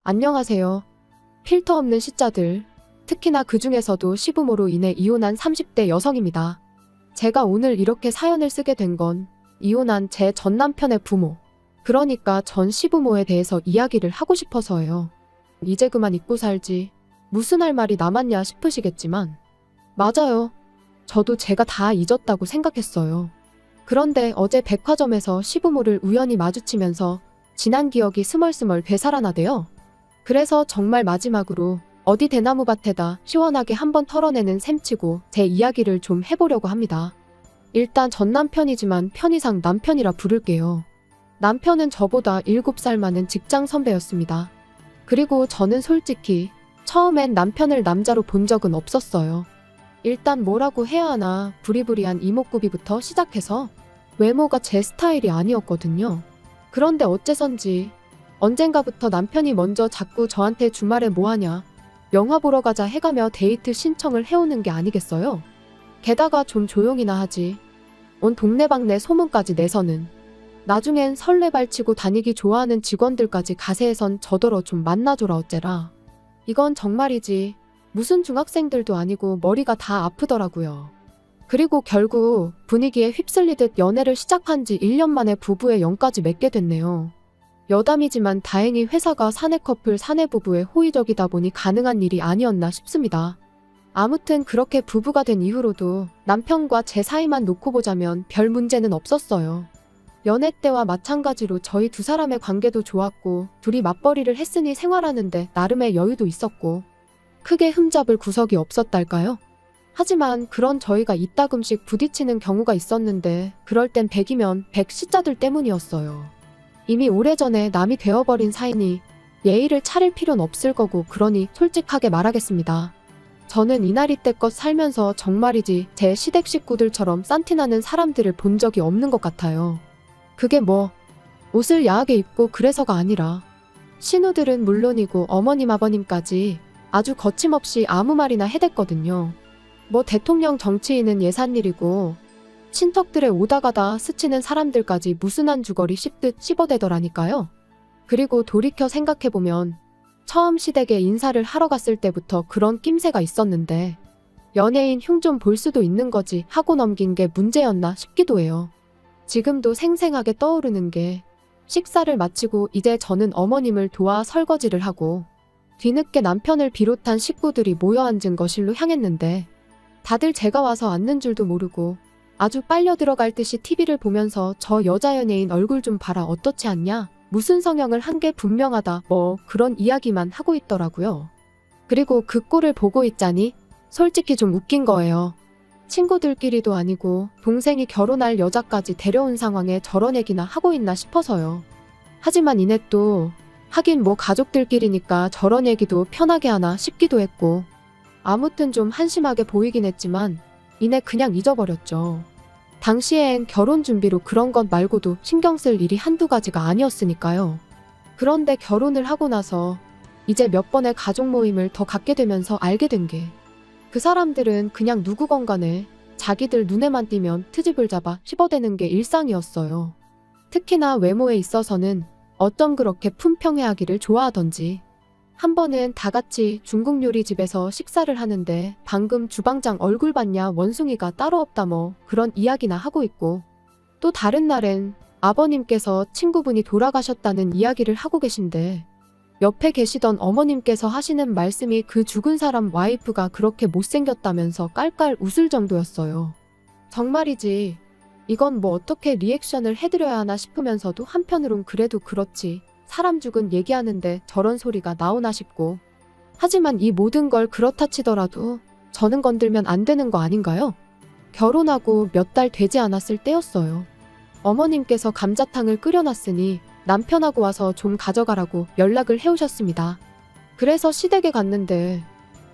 안녕하세요. 필터 없는 시자들, 특히나 그 중에서도 시부모로 인해 이혼한 30대 여성입니다. 제가 오늘 이렇게 사연을 쓰게 된 건 이혼한 제 전 남편의 부모, 그러니까 전 시부모에 대해서 이야기를 하고 싶어서예요. 이제 그만 잊고 살지. 무슨 할 말이 남았냐 싶으시겠지만, 맞아요. 저도 제가 다 잊었다고 생각했어요. 그런데 어제 백화점에서 시부모를 우연히 마주치면서 지난 기억이 스멀스멀 되살아나대요. 그래서 정말 마지막으로 어디 대나무밭에다 시원하게 한번 털어내는 셈치고 제 이야기를 좀 해보려고 합니다. 일단 전 남편이지만 편의상 남편이라 부를게요. 남편은 저보다 7살 많은 직장 선배였습니다. 그리고 저는 솔직히 처음엔 남편을 남자로 본 적은 없었어요. 일단 뭐라고 해야 하나 부리부리한 이목구비부터 시작해서 외모가 제 스타일이 아니었거든요. 그런데 어째선지 언젠가부터 남편이 먼저 자꾸 저한테 주말에 뭐하냐, 영화 보러 가자 해가며 데이트 신청을 해오는 게 아니겠어요? 게다가 좀 조용히나 하지. 온 동네방네 소문까지 내서는 나중엔 설레발치고 다니기 좋아하는 직원들까지 가세해선 저더러 좀 만나줘라 어째라. 이건 정말이지 무슨 중학생들도 아니고 머리가 다 아프더라고요. 그리고 결국 분위기에 휩쓸리듯 연애를 시작한 지 1년 만에 부부의 영까지 맺게 됐네요. 여담이지만 다행히 회사가 사내 커플 사내 부부에 호의적이다 보니 가능한 일이 아니었나 싶습니다. 아무튼 그렇게 부부가 된 이후로도 남편과 제 사이만 놓고 보자면 별 문제는 없었어요. 연애 때와 마찬가지로 저희 두 사람의 관계도 좋았고 둘이 맞벌이를 했으니 생활하는데 나름의 여유도 있었고 크게 흠잡을 구석이 없었달까요? 하지만 그런 저희가 이따금씩 부딪히는 경우가 있었는데 그럴 땐 100이면 100 시자들 때문이었어요. 이미 오래전에 남이 되어버린 사이니 예의를 차릴 필요는 없을 거고 그러니 솔직하게 말하겠습니다. 저는 이날이때껏 살면서 정말이지 제 시댁 식구들처럼 싼티나는 사람들을 본 적이 없는 것 같아요. 그게 뭐 옷을 야하게 입고 그래서가 아니라 신우들은 물론이고 어머님 아버님까지 아주 거침없이 아무 말이나 해댔거든요. 뭐 대통령 정치인은 예산일이고 친척들의 오다가다 스치는 사람들까지 무슨 한 주거리 씹듯 씹어대더라니까요. 그리고 돌이켜 생각해보면 처음 시댁에 인사를 하러 갔을 때부터 그런 낌새가 있었는데 연예인 흉 좀 볼 수도 있는 거지 하고 넘긴 게 문제였나 싶기도 해요. 지금도 생생하게 떠오르는 게 식사를 마치고 이제 저는 어머님을 도와 설거지를 하고 뒤늦게 남편을 비롯한 식구들이 모여 앉은 거실로 향했는데 다들 제가 와서 앉는 줄도 모르고 아주 빨려 들어갈 듯이 TV를 보면서 저 여자 연예인 얼굴 좀 봐라 어떻지 않냐? 무슨 성형을 한 게 분명하다 뭐 그런 이야기만 하고 있더라고요. 그리고 그 꼴을 보고 있자니 솔직히 좀 웃긴 거예요. 친구들끼리도 아니고 동생이 결혼할 여자까지 데려온 상황에 저런 얘기나 하고 있나 싶어서요. 하지만 이내 또 하긴 뭐 가족들끼리니까 저런 얘기도 편하게 하나 싶기도 했고 아무튼 좀 한심하게 보이긴 했지만 이내 그냥 잊어버렸죠. 당시엔 결혼 준비로 그런 것 말고도 신경 쓸 일이 한두 가지가 아니었으니까요. 그런데 결혼을 하고 나서 이제 몇 번의 가족 모임을 더 갖게 되면서 알게 된 게 그 사람들은 그냥 누구건 간에 자기들 눈에만 띄면 트집을 잡아 씹어대는 게 일상이었어요. 특히나 외모에 있어서는 어쩜 그렇게 품평회하기를 좋아하던지. 한 번은 다 같이 중국 요리집에서 식사를 하는데 방금 주방장 얼굴 봤냐 원숭이가 따로 없다 뭐 그런 이야기나 하고 있고 또 다른 날엔 아버님께서 친구분이 돌아가셨다는 이야기를 하고 계신데 옆에 계시던 어머님께서 하시는 말씀이 그 죽은 사람 와이프가 그렇게 못생겼다면서 깔깔 웃을 정도였어요. 정말이지 이건 뭐 어떻게 리액션을 해드려야 하나 싶으면서도 한편으론 그래도 그렇지 사람 죽은 얘기하는데 저런 소리가 나오나 싶고 하지만 이 모든 걸 그렇다 치더라도 저는 건들면 안 되는 거 아닌가요? 결혼하고 몇 달 되지 않았을 때였어요. 어머님께서 감자탕을 끓여놨으니 남편하고 와서 좀 가져가라고 연락을 해오셨습니다. 그래서 시댁에 갔는데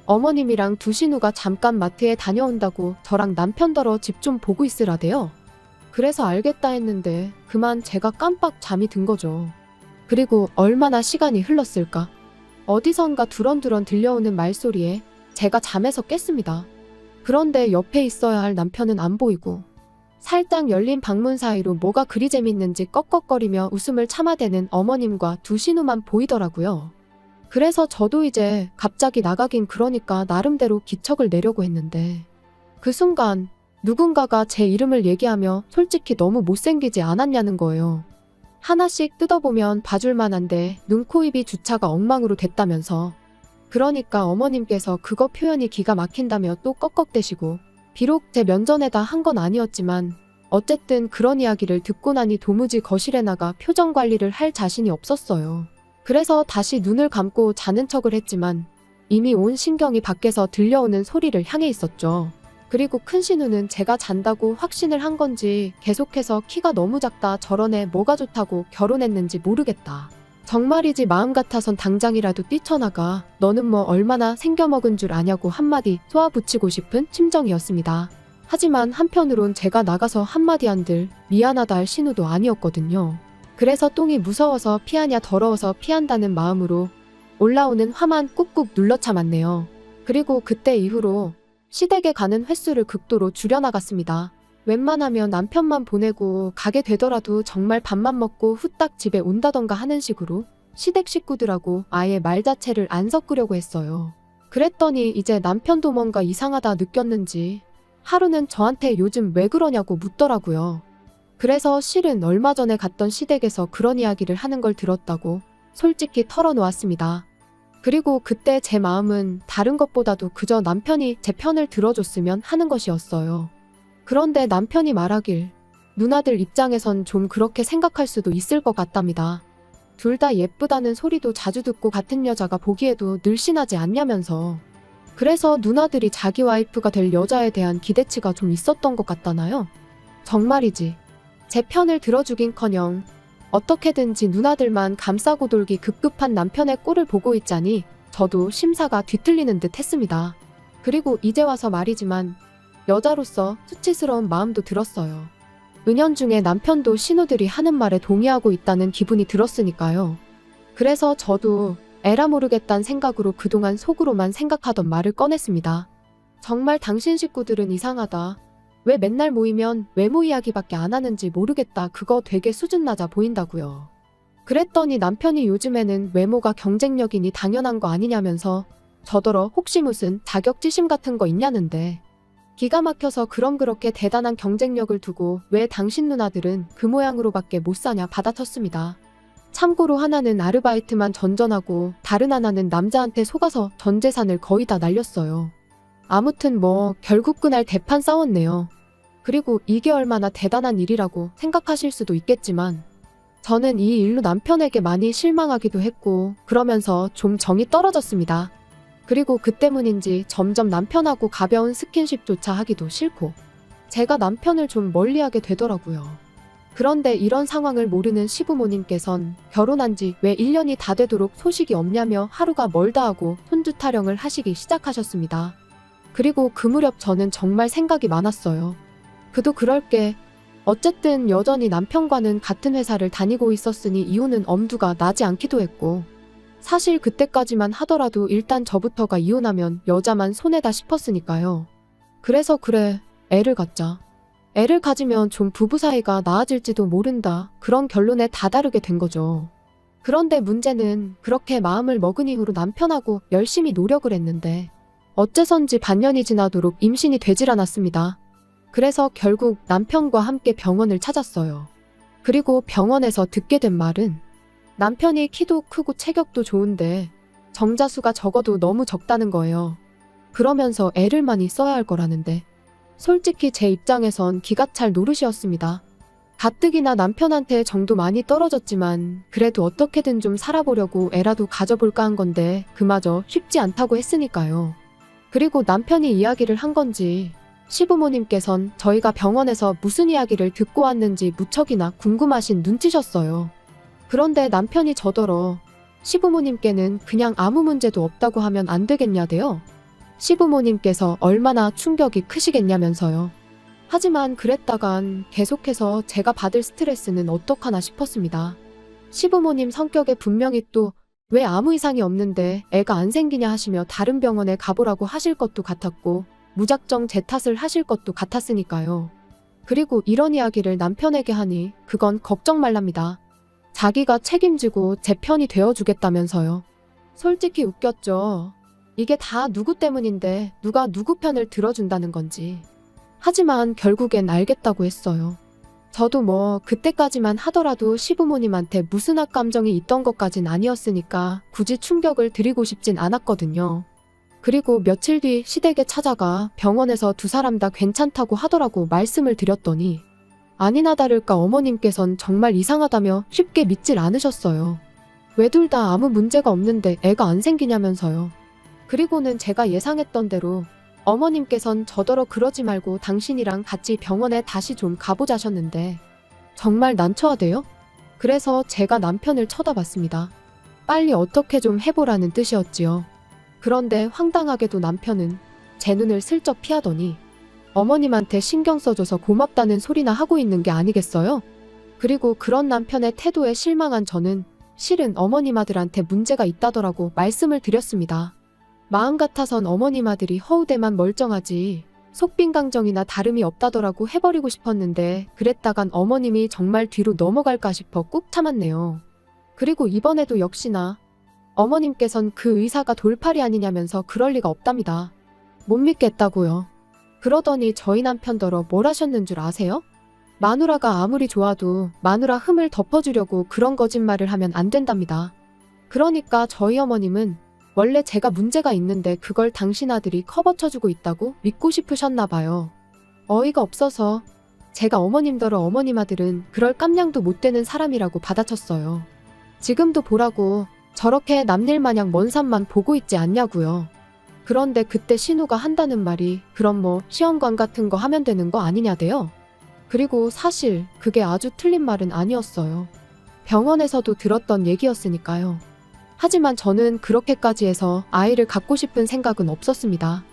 어머님이랑 두 신우가 잠깐 마트에 다녀온다고 저랑 남편더러 집 좀 보고 있으라대요. 그래서 알겠다 했는데 그만 제가 깜빡 잠이 든 거죠. 그리고 얼마나 시간이 흘렀을까? 어디선가 두런두런 들려오는 말소리에 제가 잠에서 깼습니다. 그런데 옆에 있어야 할 남편은 안 보이고 살짝 열린 방문 사이로 뭐가 그리 재밌는지 꺽꺽거리며 웃음을 참아대는 어머님과 두 신우만 보이더라고요. 그래서 저도 이제 갑자기 나가긴 그러니까 나름대로 기척을 내려고 했는데 그 순간 누군가가 제 이름을 얘기하며 솔직히 너무 못생기지 않았냐는 거예요. 하나씩 뜯어보면 봐줄 만한데 눈, 코, 입이 주차가 엉망으로 됐다면서. 그러니까 어머님께서 그거 표현이 기가 막힌다며 또 꺽꺽대시고, 비록 제 면전에다 한 건 아니었지만 어쨌든 그런 이야기를 듣고 나니 도무지 거실에 나가 표정 관리를 할 자신이 없었어요. 그래서 다시 눈을 감고 자는 척을 했지만 이미 온 신경이 밖에서 들려오는 소리를 향해 있었죠. 그리고 큰 신우는 제가 잔다고 확신을 한 건지 계속해서 키가 너무 작다, 저런 애 뭐가 좋다고 결혼했는지 모르겠다. 정말이지 마음 같아선 당장이라도 뛰쳐나가. 너는 뭐 얼마나 생겨먹은 줄 아냐고 한마디 쏘아붙이고 싶은 심정이었습니다. 하지만 한편으론 제가 나가서 한마디 한들 미안하다 할 신우도 아니었거든요. 그래서 똥이 무서워서 피하냐 더러워서 피한다는 마음으로 올라오는 화만 꾹꾹 눌러 참았네요. 그리고 그때 이후로 시댁에 가는 횟수를 극도로 줄여나갔습니다. 웬만하면 남편만 보내고 가게 되더라도 정말 밥만 먹고 후딱 집에 온다던가 하는 식으로 시댁 식구들하고 아예 말 자체를 안 섞으려고 했어요. 그랬더니 이제 남편도 뭔가 이상하다 느꼈는지 하루는 저한테 요즘 왜 그러냐고 묻더라고요. 그래서 실은 얼마 전에 갔던 시댁에서 그런 이야기를 하는 걸 들었다고 솔직히 털어놓았습니다. 그리고 그때 제 마음은 다른 것보다도 그저 남편이 제 편을 들어줬으면 하는 것이었어요. 그런데 남편이 말하길 누나들 입장에선 좀 그렇게 생각할 수도 있을 것 같답니다. 둘 다 예쁘다는 소리도 자주 듣고 같은 여자가 보기에도 늘씬하지 않냐면서. 그래서 누나들이 자기 와이프가 될 여자에 대한 기대치가 좀 있었던 것 같다나요? 정말이지. 제 편을 들어주긴커녕 어떻게든지 누나들만 감싸고 돌기 급급한 남편의 꼴을 보고 있자니 저도 심사가 뒤틀리는 듯 했습니다. 그리고 이제 와서 말이지만 여자로서 수치스러운 마음도 들었어요. 은연중에 남편도 신우들이 하는 말에 동의하고 있다는 기분이 들었으니까요. 그래서 저도 에라 모르겠단 생각으로 그동안 속으로만 생각하던 말을 꺼냈습니다. 정말 당신 식구들은 이상하다. 왜 맨날 모이면 외모 이야기밖에 안 하는지 모르겠다. 그거 되게 수준 낮아 보인다고요. 그랬더니 남편이 요즘에는 외모가 경쟁력이니 당연한 거 아니냐면서 저더러 혹시 무슨 자격지심 같은 거 있냐는데 기가 막혀서 그럼 그렇게 대단한 경쟁력을 두고 왜 당신 누나들은 그 모양으로밖에 못 사냐 받아쳤습니다. 참고로 하나는 아르바이트만 전전하고 다른 하나는 남자한테 속아서 전 재산을 거의 다 날렸어요. 아무튼 뭐 결국 그날 대판 싸웠네요. 그리고 이게 얼마나 대단한 일이라고 생각하실 수도 있겠지만 저는 이 일로 남편에게 많이 실망하기도 했고 그러면서 좀 정이 떨어졌습니다. 그리고 그 때문인지 점점 남편하고 가벼운 스킨십조차 하기도 싫고 제가 남편을 좀 멀리하게 되더라고요. 그런데 이런 상황을 모르는 시부모님께선 결혼한 지 왜 1년이 다 되도록 소식이 없냐며 하루가 멀다 하고 손주 타령을 하시기 시작하셨습니다. 그리고 그 무렵 저는 정말 생각이 많았어요. 그도 그럴 게 어쨌든 여전히 남편과는 같은 회사를 다니고 있었으니 이혼은 엄두가 나지 않기도 했고 사실 그때까지만 하더라도 일단 저부터가 이혼하면 여자만 손해다 싶었으니까요. 그래서 그래, 애를 갖자. 애를 가지면 좀 부부 사이가 나아질지도 모른다. 그런 결론에 다다르게 된 거죠. 그런데 문제는 그렇게 마음을 먹은 이후로 남편하고 열심히 노력을 했는데 어째선지 반년이 지나도록 임신이 되질 않았습니다. 그래서 결국 남편과 함께 병원을 찾았어요. 그리고 병원에서 듣게 된 말은 남편이 키도 크고 체격도 좋은데 정자수가 적어도 너무 적다는 거예요. 그러면서 애를 많이 써야 할 거라는데 솔직히 제 입장에선 기가 찰 노릇이었습니다. 가뜩이나 남편한테 정도 많이 떨어졌지만 그래도 어떻게든 좀 살아보려고 애라도 가져볼까 한 건데 그마저 쉽지 않다고 했으니까요. 그리고 남편이 이야기를 한 건지 시부모님께선 저희가 병원에서 무슨 이야기를 듣고 왔는지 무척이나 궁금하신 눈치셨어요. 그런데 남편이 저더러 시부모님께는 그냥 아무 문제도 없다고 하면 안 되겠냐대요. 시부모님께서 얼마나 충격이 크시겠냐면서요. 하지만 그랬다간 계속해서 제가 받을 스트레스는 어떡하나 싶었습니다. 시부모님 성격에 분명히 또 왜 아무 이상이 없는데 애가 안 생기냐 하시며 다른 병원에 가보라고 하실 것도 같았고 무작정 제 탓을 하실 것도 같았으니까요. 그리고 이런 이야기를 남편에게 하니 그건 걱정 말랍니다. 자기가 책임지고 제 편이 되어주겠다면서요. 솔직히 웃겼죠. 이게 다 누구 때문인데 누가 누구 편을 들어준다는 건지. 하지만 결국엔 알겠다고 했어요. 저도 뭐 그때까지만 하더라도 시부모님한테 무슨 악감정이 있던 것까진 아니었으니까 굳이 충격을 드리고 싶진 않았거든요. 그리고 며칠 뒤 시댁에 찾아가 병원에서 두 사람 다 괜찮다고 하더라고 말씀을 드렸더니 아니나 다를까 어머님께선 정말 이상하다며 쉽게 믿질 않으셨어요. 왜 둘 다 아무 문제가 없는데 애가 안 생기냐면서요. 그리고는 제가 예상했던 대로 어머님께선 저더러 그러지 말고 당신이랑 같이 병원에 다시 좀 가보자셨는데 정말 난처하대요? 그래서 제가 남편을 쳐다봤습니다. 빨리 어떻게 좀 해보라는 뜻이었지요. 그런데 황당하게도 남편은 제 눈을 슬쩍 피하더니 어머님한테 신경 써줘서 고맙다는 소리나 하고 있는 게 아니겠어요? 그리고 그런 남편의 태도에 실망한 저는 실은 어머님 아들한테 문제가 있다더라고 말씀을 드렸습니다. 마음 같아선 어머님 아들이 허우대만 멀쩡하지 속빈강정이나 다름이 없다더라고 해버리고 싶었는데 그랬다간 어머님이 정말 뒤로 넘어갈까 싶어 꾹 참았네요. 그리고 이번에도 역시나 어머님께선 그 의사가 돌팔이 아니냐면서 그럴 리가 없답니다. 못 믿겠다고요. 그러더니 저희 남편더러 뭘 하셨는 줄 아세요? 마누라가 아무리 좋아도 마누라 흠을 덮어주려고 그런 거짓말을 하면 안 된답니다. 그러니까 저희 어머님은 원래 제가 문제가 있는데 그걸 당신 아들이 커버쳐주고 있다고 믿고 싶으셨나 봐요. 어이가 없어서 제가 어머님더러 어머님 아들은 그럴 깜냥도 못 되는 사람이라고 받아쳤어요. 지금도 보라고 저렇게 남일 마냥 먼 산만 보고 있지 않냐고요. 그런데 그때 신우가 한다는 말이 그럼 뭐 시험관 같은 거 하면 되는 거 아니냐대요. 그리고 사실 그게 아주 틀린 말은 아니었어요. 병원에서도 들었던 얘기였으니까요. 하지만 저는 그렇게까지 해서 아이를 갖고 싶은 생각은 없었습니다.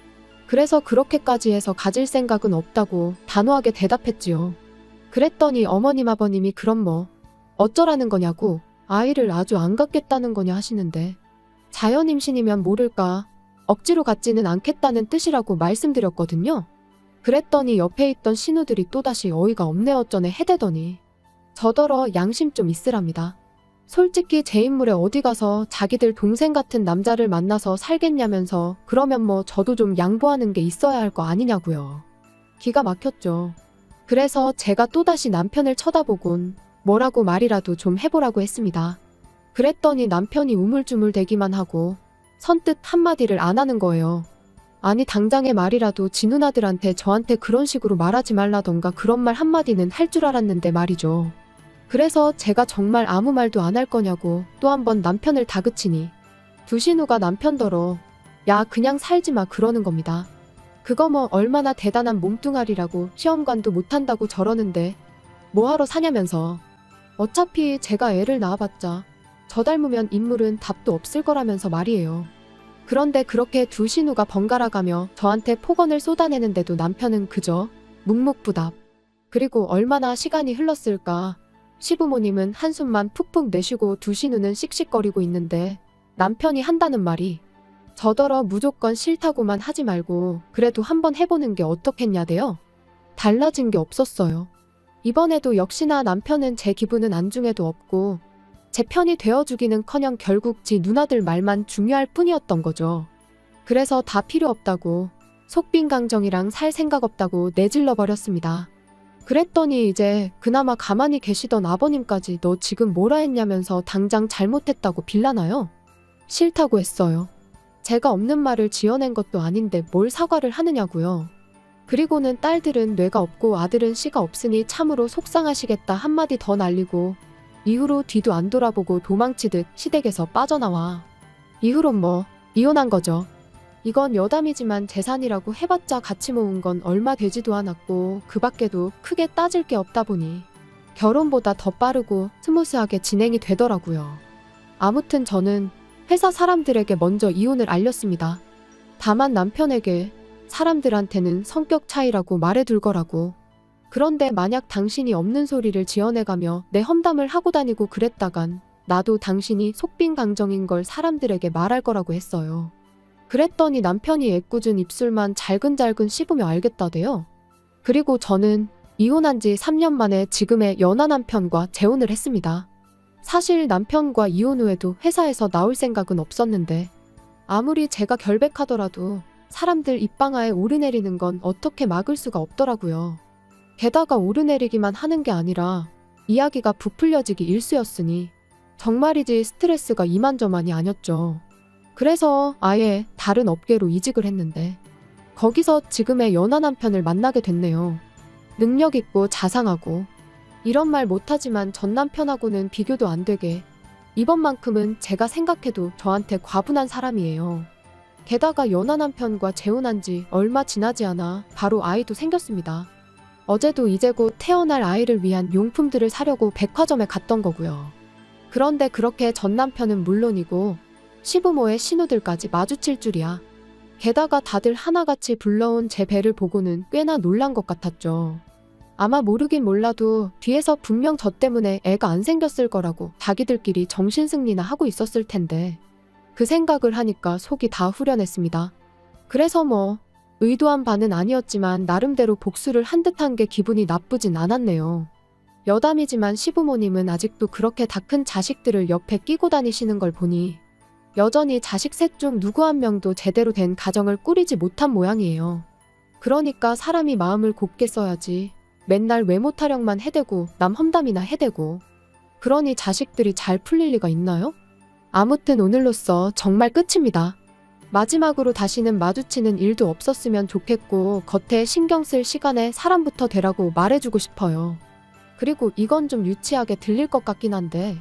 그래서 그렇게까지 해서 가질 생각은 없다고 단호하게 대답했지요. 그랬더니 어머님 아버님이 그럼 뭐 어쩌라는 거냐고 아이를 아주 안 갖겠다는 거냐 하시는데 자연 임신이면 모를까 억지로 갖지는 않겠다는 뜻이라고 말씀드렸거든요. 그랬더니 옆에 있던 신우들이 또다시 어이가 없네 어쩌네 해대더니 저더러 양심 좀 있으랍니다. 솔직히 제 인물에 어디 가서 자기들 동생 같은 남자를 만나서 살겠냐면서 그러면 뭐 저도 좀 양보하는 게 있어야 할 거 아니냐고요. 기가 막혔죠. 그래서 제가 또다시 남편을 쳐다보곤 뭐라고 말이라도 좀 해보라고 했습니다. 그랬더니 남편이 우물쭈물대기만 하고 선뜻 한마디를 안 하는 거예요. 아니 당장의 말이라도 지 누나들한테 저한테 그런 식으로 말하지 말라던가 그런 말 한마디는 할 줄 알았는데 말이죠. 그래서 제가 정말 아무 말도 안 할 거냐고 또 한 번 남편을 다그치니 두 신우가 남편더러 야 그냥 살지 마 그러는 겁니다. 그거 뭐 얼마나 대단한 몸뚱아리라고 시험관도 못한다고 저러는데 뭐하러 사냐면서 어차피 제가 애를 낳아봤자 저 닮으면 인물은 답도 없을 거라면서 말이에요. 그런데 그렇게 두 신우가 번갈아가며 저한테 폭언을 쏟아내는데도 남편은 그저 묵묵부답. 그리고 얼마나 시간이 흘렀을까. 시부모님은 한숨만 푹푹 내쉬고 두 신우는 씩씩거리고 있는데 남편이 한다는 말이 저더러 무조건 싫다고만 하지 말고 그래도 한번 해보는 게 어떻겠냐대요. 달라진 게 없었어요. 이번에도 역시나 남편은 제 기분은 안중에도 없고 제 편이 되어주기는커녕 결국 지 누나들 말만 중요할 뿐이었던 거죠. 그래서 다 필요 없다고 속빈강정이랑 살 생각 없다고 내질러 버렸습니다. 그랬더니 이제 그나마 가만히 계시던 아버님까지 너 지금 뭐라 했냐면서 당장 잘못했다고 빌라나요? 싫다고 했어요. 제가 없는 말을 지어낸 것도 아닌데 뭘 사과를 하느냐고요. 그리고는 딸들은 뇌가 없고 아들은 씨가 없으니 참으로 속상하시겠다 한마디 더 날리고 이후로 뒤도 안 돌아보고 도망치듯 시댁에서 빠져나와. 이후론 뭐 이혼한 거죠. 이건 여담이지만 재산이라고 해봤자 같이 모은 건 얼마 되지도 않았고 그 밖에도 크게 따질 게 없다 보니 결혼보다 더 빠르고 스무스하게 진행이 되더라고요. 아무튼 저는 회사 사람들에게 먼저 이혼을 알렸습니다. 다만 남편에게 사람들한테는 성격 차이라고 말해둘 거라고. 그런데 만약 당신이 없는 소리를 지어내가며 내 험담을 하고 다니고 그랬다간 나도 당신이 속빈강정인 걸 사람들에게 말할 거라고 했어요. 그랬더니 남편이 애꿎은 입술만 잘근잘근 씹으며 알겠다대요. 그리고 저는 이혼한 지 3년 만에 지금의 연하 남편과 재혼을 했습니다. 사실 남편과 이혼 후에도 회사에서 나올 생각은 없었는데 아무리 제가 결백하더라도 사람들 입방아에 오르내리는 건 어떻게 막을 수가 없더라고요. 게다가 오르내리기만 하는 게 아니라 이야기가 부풀려지기 일쑤였으니 정말이지 스트레스가 이만저만이 아니었죠. 그래서 아예 다른 업계로 이직을 했는데 거기서 지금의 연하 남편을 만나게 됐네요. 능력 있고 자상하고 이런 말 못하지만 전 남편하고는 비교도 안 되게 이번만큼은 제가 생각해도 저한테 과분한 사람이에요. 게다가 연하 남편과 재혼한 지 얼마 지나지 않아 바로 아이도 생겼습니다. 어제도 이제 곧 태어날 아이를 위한 용품들을 사려고 백화점에 갔던 거고요. 그런데 그렇게 전 남편은 물론이고 시부모의 신우들까지 마주칠 줄이야. 게다가 다들 하나같이 불러온 제 배를 보고는 꽤나 놀란 것 같았죠. 아마 모르긴 몰라도 뒤에서 분명 저 때문에 애가 안 생겼을 거라고 자기들끼리 정신승리나 하고 있었을 텐데 그 생각을 하니까 속이 다 후련했습니다. 그래서 뭐 의도한 바는 아니었지만 나름대로 복수를 한 듯한 게 기분이 나쁘진 않았네요. 여담이지만 시부모님은 아직도 그렇게 다 큰 자식들을 옆에 끼고 다니시는 걸 보니 여전히 자식 셋 중 누구 한 명도 제대로 된 가정을 꾸리지 못한 모양이에요. 그러니까 사람이 마음을 곱게 써야지 맨날 외모 타령만 해대고 남 험담이나 해대고 그러니 자식들이 잘 풀릴 리가 있나요? 아무튼 오늘로써 정말 끝입니다. 마지막으로 다시는 마주치는 일도 없었으면 좋겠고 겉에 신경 쓸 시간에 사람부터 되라고 말해주고 싶어요. 그리고 이건 좀 유치하게 들릴 것 같긴 한데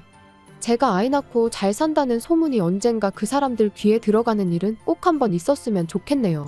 제가 아이 낳고 잘 산다는 소문이 언젠가 그 사람들 귀에 들어가는 일은 꼭 한번 있었으면 좋겠네요.